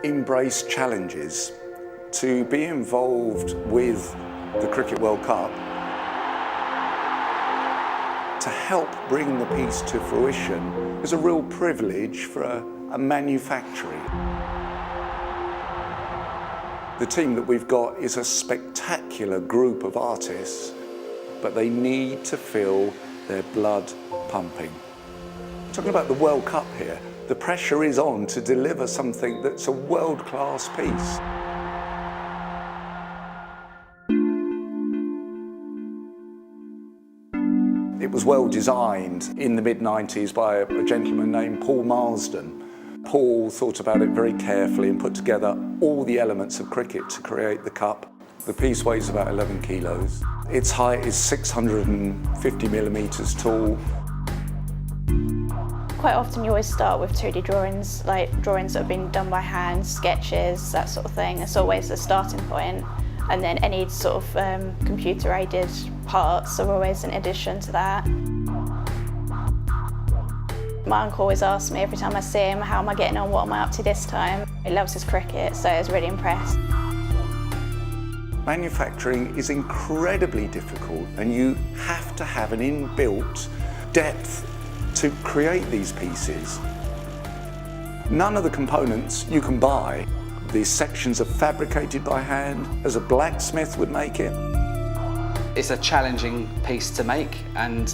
embrace challenges. To be involved with the Cricket World Cup, to help bring the piece to fruition, is a real privilege for a manufacturer. The team that we've got is a spectacular group of artists, but they need to feel their blood pumping. Talking about the World Cup here, the pressure is on to deliver something that's a world-class piece. It was well designed in the mid-90s by a gentleman named Paul Marsden. Paul thought about it very carefully and put together all the elements of cricket to create the cup. The piece weighs about 11 kilos. Its height is 650 millimetres tall. Quite often you always start with 2D drawings, like drawings that have been done by hand, sketches, that sort of thing. It's always the starting point. And then any sort of computer-aided parts are always an addition to that. My uncle always asks me every time I see him, how am I getting on, what am I up to this time? He loves his cricket, so I was really impressed. Manufacturing is incredibly difficult, and you have to have an inbuilt depth to create these pieces. None of the components you can buy. These sections are fabricated by hand, as a blacksmith would make it. It's a challenging piece to make, and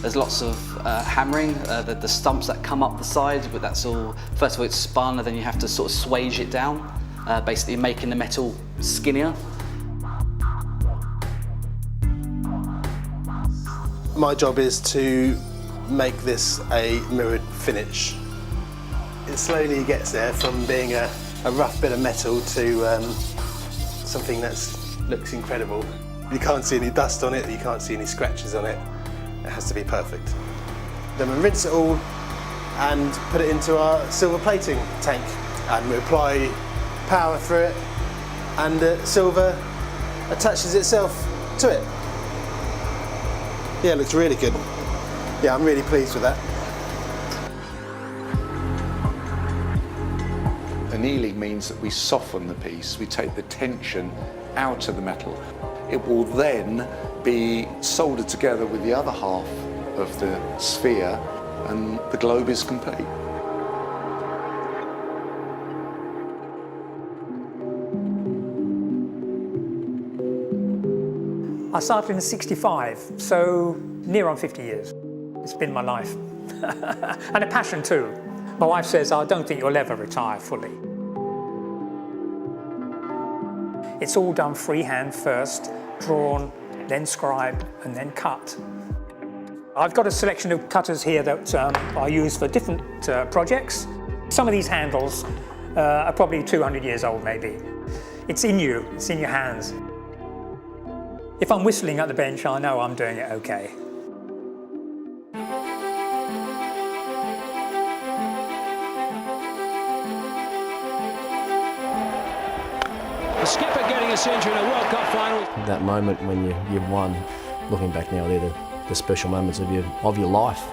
there's lots of hammering. The stumps that come up the side, but that's all, first of all it's spun, and then you have to sort of swage it down, basically making the metal skinnier. My job is to make this a mirrored finish. It slowly gets there from being a rough bit of metal to something that looks incredible. You can't see any dust on it, you can't see any scratches on it. It has to be perfect. Then we rinse it all and put it into our silver plating tank, and we apply power through it, and the silver attaches itself to it. Yeah, it looks really good. Yeah, I'm really pleased with that. Annealing means that we soften the piece, we take the tension out of the metal. It will then be soldered together with the other half of the sphere, and the globe is complete. I started in '65, so near on 50 years. It's been my life. And a passion too. My wife says, I don't think you'll ever retire fully. It's all done freehand first, drawn, then scribed, and then cut. I've got a selection of cutters here that I use for different projects. Some of these handles are probably 200 years old, maybe. It's in you, it's in your hands. If I'm whistling at the bench, I know I'm doing it okay. The skipper getting a century in a World Cup final. That moment when you've won, looking back now, they're the special moments of your life.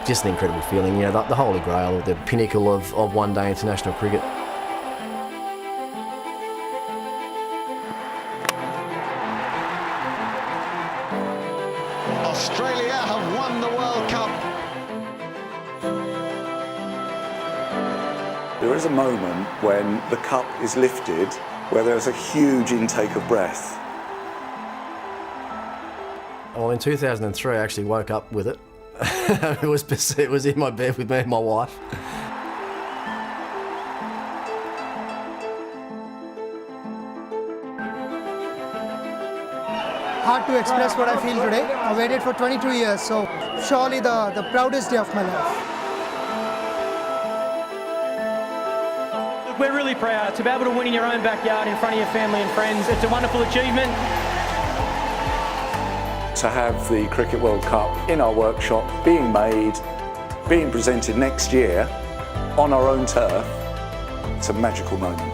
Just an incredible feeling, you know, the holy grail, the pinnacle of one-day international cricket. Australia have won the World Cup. There is a moment when the cup is lifted, where there's a huge intake of breath. Well, in 2003, I actually woke up with it. It was in my bed with me and my wife. Hard to express what I feel today. I waited for 22 years, so surely the proudest day of my life. We're really proud to be able to win in your own backyard in front of your family and friends. It's a wonderful achievement. To have the Cricket World Cup in our workshop, being made, being presented next year on our own turf, it's a magical moment.